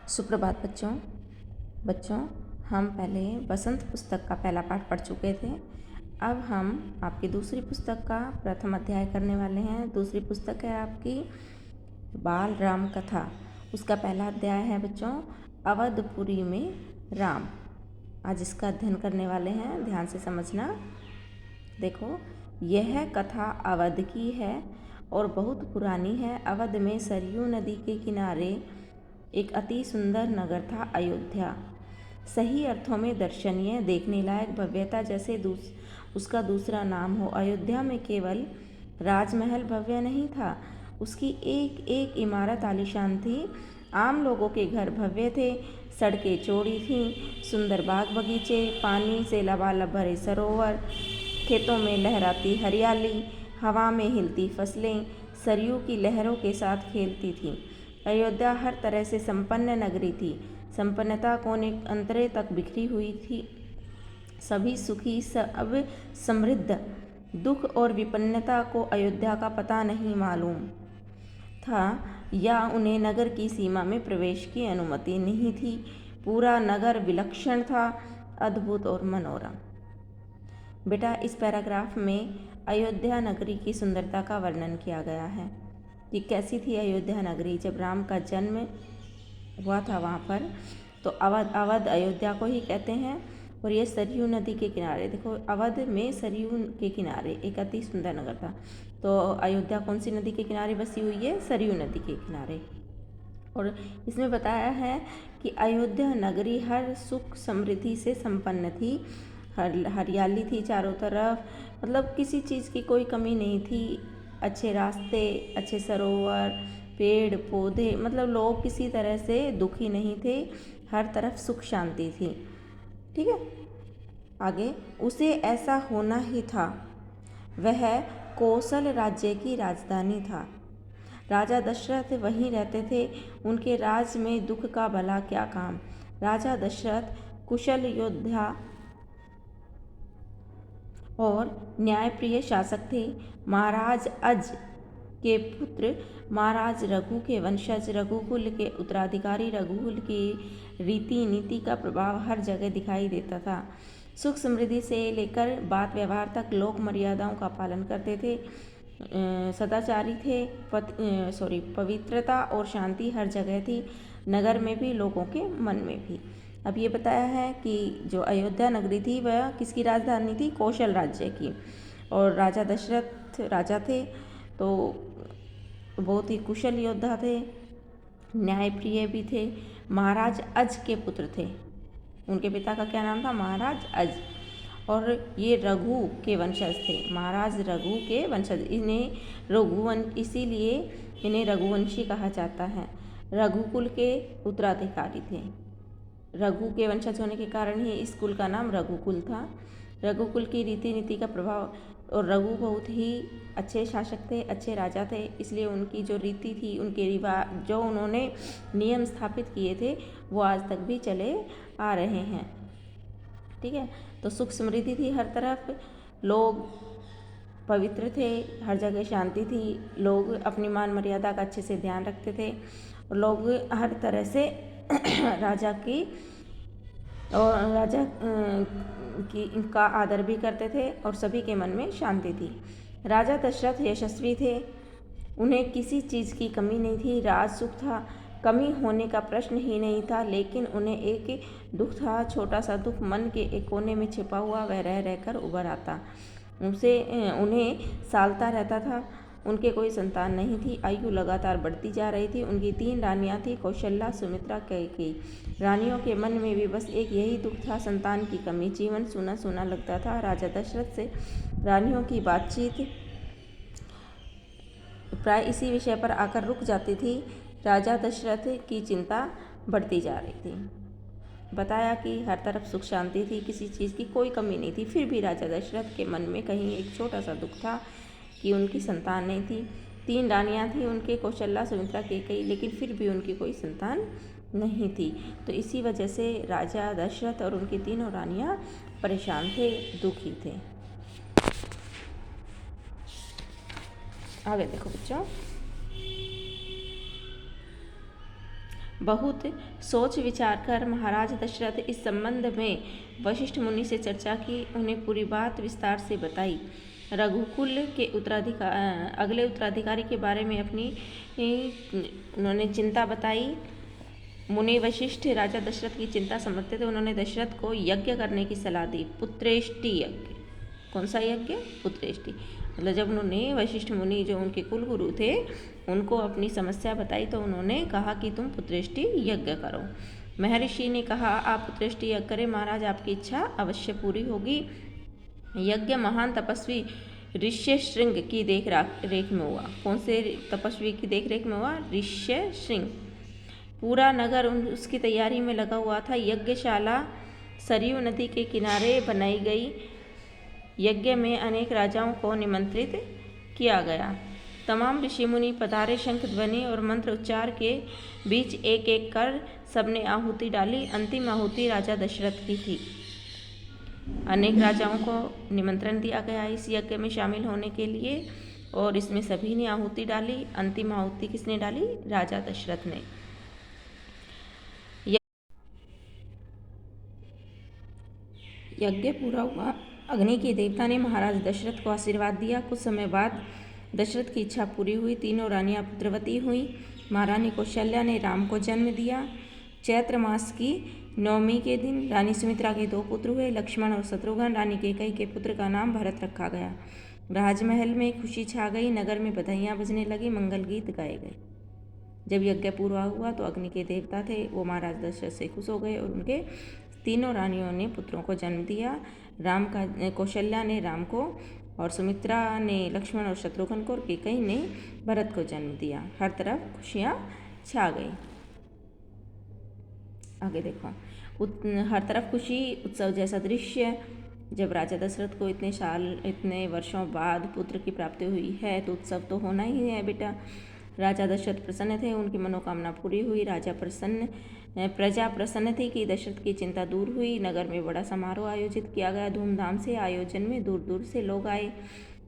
सुप्रभात बच्चों। बच्चों, हम पहले बसंत पुस्तक का पहला पाठ पढ़ चुके थे। अब हम आपकी दूसरी पुस्तक का प्रथम अध्याय करने वाले हैं। दूसरी पुस्तक है आपकी बाल राम कथा। उसका पहला अध्याय है बच्चों, अवधपुरी में राम। आज इसका अध्ययन करने वाले हैं, ध्यान से समझना। देखो, यह कथा अवध की है और बहुत पुरानी है। अवध में सरयू नदी के किनारे एक अति सुंदर नगर था, अयोध्या। सही अर्थों में दर्शनीय, देखने लायक, भव्यता जैसे उसका दूसरा नाम हो। अयोध्या में केवल राजमहल भव्य नहीं था, उसकी एक एक इमारत आलीशान थी। आम लोगों के घर भव्य थे, सड़कें चौड़ी थीं, सुंदर बाग बगीचे, पानी से लबालब भरे सरोवर, खेतों में लहराती हरियाली, हवा में हिलती फसलें सरयू की लहरों के साथ खेलती थीं। अयोध्या हर तरह से संपन्न नगरी थी। संपन्नता कोने अंतरे तक बिखरी हुई थी। सभी सुखी, सब समृद्ध। दुख और विपन्नता को अयोध्या का पता नहीं मालूम था, या उन्हें नगर की सीमा में प्रवेश की अनुमति नहीं थी। पूरा नगर विलक्षण था, अद्भुत और मनोरम। बेटा, इस पैराग्राफ में अयोध्या नगरी की सुंदरता का वर्णन किया गया है कि कैसी थी अयोध्या नगरी। जब राम का जन्म हुआ था वहाँ पर, तो अवध अयोध्या को ही कहते हैं। और ये सरयू नदी के किनारे, देखो, अवध में सरयू के किनारे एक अति सुंदर नगर था। तो अयोध्या कौन सी नदी के किनारे बसी हुई है? सरयू नदी के किनारे। और इसमें बताया है कि अयोध्या नगरी हर सुख समृद्धि से संपन्न थी। हरियाली थी चारों तरफ, मतलब किसी चीज़ की कोई कमी नहीं थी। अच्छे रास्ते, अच्छे सरोवर, पेड़ पौधे, मतलब लोग किसी तरह से दुखी नहीं थे। हर तरफ सुख शांति थी। ठीक है, आगे, उसे ऐसा होना ही था। वह कौशल राज्य की राजधानी था। राजा दशरथ वहीं रहते थे। उनके राज में दुख का भला क्या काम। राजा दशरथ कुशल योद्धा और न्यायप्रिय शासक थे। महाराज अज के पुत्र, महाराज रघु के वंशज, रघुकुल के उत्तराधिकारी, रघुकुल की रीति नीति का प्रभाव हर जगह दिखाई देता था। सुख समृद्धि से लेकर बात व्यवहार तक लोग मर्यादाओं का पालन करते थे, सदाचारी थे। पवित्रता और शांति हर जगह थी, नगर में भी, लोगों के मन में भी। अब ये बताया है कि जो अयोध्या नगरी थी वह किसकी राजधानी थी? कौशल राज्य की। और राजा दशरथ राजा थे, तो बहुत ही कुशल योद्धा थे, न्यायप्रिय भी थे। महाराज अज के पुत्र थे। उनके पिता का क्या नाम था? महाराज अज। और ये रघु के वंशज थे, महाराज रघु के वंशज। इसीलिए इन्हें रघुवंशी कहा जाता है। रघुकुल के उत्तराधिकारी थे। रघु के वंशज होने के कारण ही इस कुल का नाम रघुकुल था। रघुकुल की रीति नीति का प्रभाव, और रघु बहुत ही अच्छे शासक थे, अच्छे राजा थे, इसलिए उनकी जो रीति थी, उनके रिवाज, जो उन्होंने नियम स्थापित किए थे, वो आज तक भी चले आ रहे हैं। ठीक है, तो सुख समृद्धि थी हर तरफ, लोग पवित्र थे, हर जगह शांति थी, लोग अपनी मान मर्यादा का अच्छे से ध्यान रखते थे, और लोग हर तरह से राजा की का आदर भी करते थे, और सभी के मन में शांति थी। राजा दशरथ यशस्वी थे, उन्हें किसी चीज़ की कमी नहीं थी। राज सुख था, कमी होने का प्रश्न ही नहीं था। लेकिन उन्हें एक दुख था, छोटा सा दुख, मन के एक कोने में छिपा हुआ, वह रह रहकर उभर आता, उन्हें सालता रहता था। उनके कोई संतान नहीं थी। आयु लगातार बढ़ती जा रही थी। उनकी 3 रानियां थीं, कौशल्या, सुमित्रा, कैकेयी। रानियों के मन में भी बस एक यही दुख था, संतान की कमी। जीवन सूना सूना लगता था। राजा दशरथ से रानियों की बातचीत प्राय इसी विषय पर आकर रुक जाती थी। राजा दशरथ की चिंता बढ़ती जा रही थी। बताया कि हर तरफ सुख शांति थी, किसी चीज़ की कोई कमी नहीं थी। फिर भी राजा दशरथ के मन में कहीं एक छोटा सा दुख था कि उनकी संतान नहीं थी। 3 रानियां थीं उनके, कौशल्या, सुमित्रा, कैकेयी, लेकिन फिर भी उनकी कोई संतान नहीं थी। तो इसी वजह से राजा दशरथ और उनकी 3 रानियां परेशान थे, दुखी थे। आगे देखो बच्चों, बहुत सोच विचार कर महाराज दशरथ इस संबंध में वशिष्ठ मुनि से चर्चा की, उन्हें पूरी बात विस्तार से बताई। रघुकुल के अगले उत्तराधिकारी के बारे में अपनी उन्होंने चिंता बताई। मुनि वशिष्ठ राजा दशरथ की चिंता समझते थे। उन्होंने दशरथ को यज्ञ करने की सलाह दी, पुत्रेष्टि यज्ञ। कौन सा यज्ञ? पुत्रेष्टि। मतलब जब उन्होंने वशिष्ठ मुनि जो उनके कुल गुरु थे उनको अपनी समस्या बताई तो उन्होंने कहा कि तुम पुत्रेष्टि यज्ञ करो। महर्षि ने कहा आप पुत्रेष्टि यज्ञ करें महाराज, आपकी इच्छा अवश्य पूरी होगी। यज्ञ महान तपस्वी ऋष्यशृंग की देख रेख में हुआ। कौन से तपस्वी की देख रेख में हुआ? ऋष्यशृंग। पूरा नगर उसकी तैयारी में लगा हुआ था। यज्ञशाला सरयू नदी के किनारे बनाई गई। यज्ञ में अनेक राजाओं को निमंत्रित किया गया। तमाम ऋषि मुनि पधारे। शंख ध्वनि और मंत्र उच्चार के बीच एक एक कर सबने आहुति डाली। अंतिम आहुति राजा दशरथ की थी। अनेक राजाओं को निमंत्रण दिया गया इस यज्ञ में शामिल होने के लिए और इसमें सभी ने आहुति डाली। अंतिम आहुति किसने डाली? राजा दशरथ ने। यज्ञ पूरा हुआ। अग्नि के देवता ने महाराज दशरथ को आशीर्वाद दिया। कुछ समय बाद दशरथ की इच्छा पूरी हुई। तीनों रानियां पुत्रवती हुई। महारानी कौशल्या ने राम को जन्म दिया। चैत्र मास की नवमी के दिन रानी सुमित्रा के 2 पुत्र हुए, लक्ष्मण और शत्रुघ्न। रानी कैकेयी के पुत्र का नाम भरत रखा गया। राजमहल में खुशी छा गई। नगर में बधाइयाँ बजने लगी, मंगल गीत गाए गए। जब यज्ञ पूरा हुआ तो अग्नि के देवता थे वो महाराज दशरथ से खुश हो गए और उनके तीनों रानियों ने पुत्रों को जन्म दिया। कौशल्या ने राम को और सुमित्रा ने लक्ष्मण और शत्रुघ्न को और कैकेयी ने भरत को जन्म दिया। हर तरफ खुशियाँ छा गई। आगे देखो, हर तरफ खुशी, उत्सव जैसा दृश्य। जब राजा दशरथ को इतने वर्षों बाद पुत्र की प्राप्ति हुई है तो उत्सव तो होना ही है बेटा। राजा दशरथ प्रसन्न थे, उनकी मनोकामना पूरी हुई। प्रजा प्रसन्न थी कि दशरथ की चिंता दूर हुई। नगर में बड़ा समारोह आयोजित किया गया। धूमधाम से आयोजन में दूर दूर से लोग आए।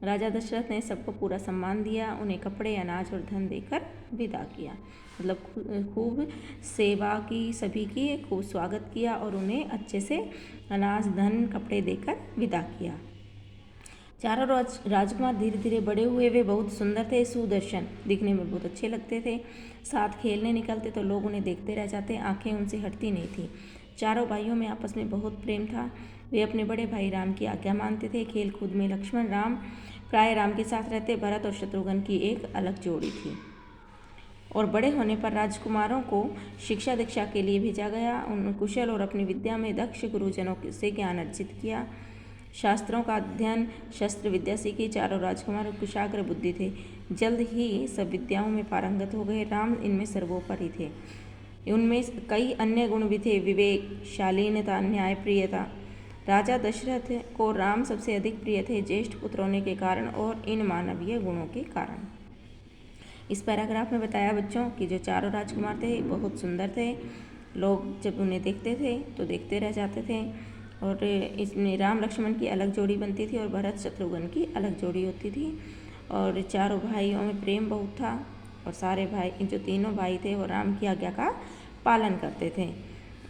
राजा दशरथ ने सबको पूरा सम्मान दिया, उन्हें कपड़े, अनाज और धन देकर विदा किया। मतलब खूब सेवा की, सभी की खूब स्वागत किया और उन्हें अच्छे से अनाज, धन, कपड़े देकर विदा किया। चारों राजकुमार धीरे धीरे बड़े हुए। वे बहुत सुंदर थे, सुदर्शन, दिखने में बहुत अच्छे लगते थे। साथ खेलने निकलते तो लोग उन्हें देखते रह जाते, आंखें उनसे हटती नहीं थी। चारों भाइयों में आपस में बहुत प्रेम था। वे अपने बड़े भाई राम की आज्ञा मानते थे। खेल कूद में लक्ष्मण राम प्राय राम के साथ रहते। भरत और शत्रुघ्न की एक अलग जोड़ी थी। और बड़े होने पर राजकुमारों को शिक्षा दीक्षा के लिए भेजा गया। उन्होंने कुशल और अपनी विद्या में दक्ष गुरुजनों से ज्ञान अर्जित किया। शास्त्रों का अध्ययन, शस्त्र विद्या सीखी। चारों राजकुमार कुशाग्र बुद्धि थे। जल्द ही सब विद्याओं में पारंगत हो गए। राम इनमें सर्वोपरि थे। उनमें कई अन्य गुण भी थे, विवेक, शालीनता, न्यायप्रियता। राजा दशरथ को राम सबसे अधिक प्रिय थे, ज्येष्ठ पुत्र होने के कारण और इन मानवीय गुणों के कारण। इस पैराग्राफ में बताया बच्चों कि जो चारों राजकुमार थे बहुत सुंदर थे। लोग जब उन्हें देखते थे तो देखते रह जाते थे। और इसमें राम लक्ष्मण की अलग जोड़ी बनती थी और भरत शत्रुघ्न की अलग जोड़ी होती थी। और चारों भाइयों में प्रेम बहुत था और सारे भाई, जो तीनों भाई थे वो राम की आज्ञा का पालन करते थे।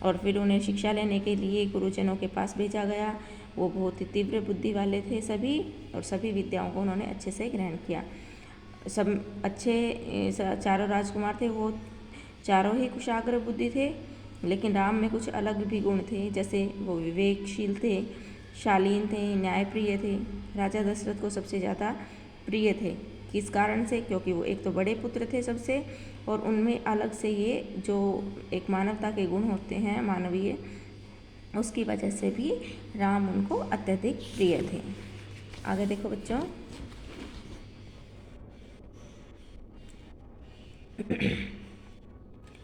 और फिर उन्हें शिक्षा लेने के लिए गुरुजनों के पास भेजा गया। वो बहुत ही तीव्र बुद्धि वाले थे सभी, और सभी विद्याओं को उन्होंने अच्छे से ग्रहण किया। सब अच्छे चारों राजकुमार थे, वो चारों ही कुशाग्र बुद्धि थे। लेकिन राम में कुछ अलग भी गुण थे, जैसे वो विवेकशील थे, शालीन थे, न्यायप्रिय थे। राजा दशरथ को सबसे ज़्यादा प्रिय थे। किस कारण से? क्योंकि वो एक तो बड़े पुत्र थे सबसे, और उनमें अलग से ये जो एक मानवता के गुण होते हैं मानवीय, उसकी वजह से भी राम उनको अत्यधिक प्रिय थे। आगे देखो बच्चों,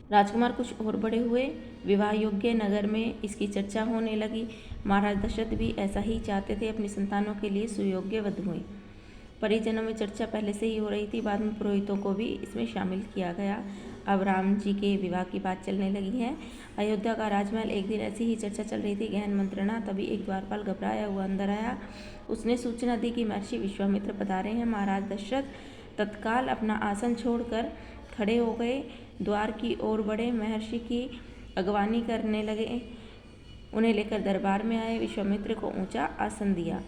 राजकुमार कुछ और बड़े हुए। विवाह योग्य नगर में इसकी चर्चा होने लगी। महाराज दशरथ भी ऐसा ही चाहते थे, अपनी संतानों के लिए सुयोग्य वधु हुई। परिजनों में चर्चा पहले से ही हो रही थी, बाद में पुरोहितों को भी इसमें शामिल किया गया। अब राम जी के विवाह की बात चलने लगी है। अयोध्या का राजमहल, एक दिन ऐसी ही चर्चा चल रही थी, गहन मंत्रणा। तभी एक द्वारपाल घबराया हुआ अंदर आया। उसने सूचना दी कि महर्षि विश्वामित्र पधारे हैं। महाराज दशरथ तत्काल अपना आसन छोड़कर खड़े हो गए। द्वार की ओर बढ़े, महर्षि की अगवानी करने लगे। उन्हें लेकर दरबार में आए, विश्वामित्र को ऊंचा आसन दिया।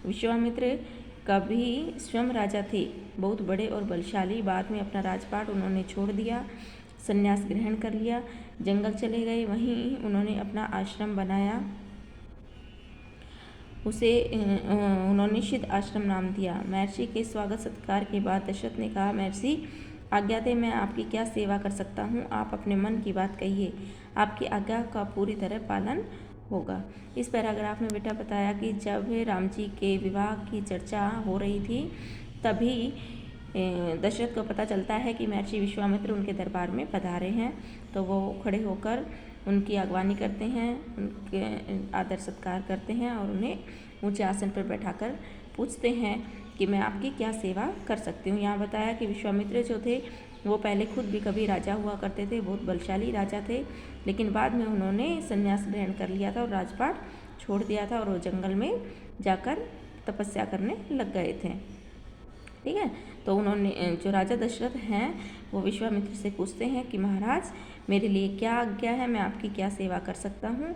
विश्वामित्र कभी स्वयं राजा थे, बहुत बड़े और बलशाली। बाद में अपना राजपाट उन्होंने छोड़ दिया, संन्यास ग्रहण कर लिया, जंगल चले गए। वहीं उन्होंने अपना आश्रम बनाया, उसे उन्होंने सिद्ध आश्रम नाम दिया। महर्षि के स्वागत सत्कार के बाद दशरथ ने कहा, महर्षि आज्ञा दें, मैं आपकी क्या सेवा कर सकता हूँ? आप अपने मन की बात कहिए, आपकी आज्ञा का पूरी तरह पालन होगा। इस पैराग्राफ में बेटा बताया कि जब राम जी के विवाह की चर्चा हो रही थी, तभी दशरथ को पता चलता है कि महर्षि विश्वामित्र उनके दरबार में पधारे हैं। तो वो खड़े होकर उनकी अगवानी करते हैं, उनके आदर सत्कार करते हैं और उन्हें ऊंचे आसन पर बैठाकर पूछते हैं कि मैं आपकी क्या सेवा कर सकती हूँ। यहाँ बताया कि विश्वामित्र जो थे वो पहले खुद भी कभी राजा हुआ करते थे, बहुत बलशाली राजा थे, लेकिन बाद में उन्होंने संन्यास ग्रहण कर लिया था और राजपाट छोड़ दिया था और वो जंगल में जाकर तपस्या करने लग गए थे। ठीक है, तो उन्होंने जो राजा दशरथ हैं वो विश्वामित्र से पूछते हैं कि महाराज मेरे लिए क्या आज्ञा है, मैं आपकी क्या सेवा कर सकता हूँ?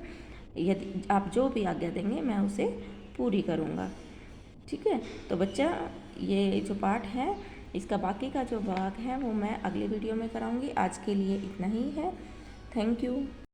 यदि आप जो भी आज्ञा देंगे मैं उसे पूरी करूँगा। ठीक है, तो बच्चा ये जो पाठ है इसका बाकी का जो भाग है वो मैं अगले वीडियो में कराऊँगी। आज के लिए इतना ही है। Thank you.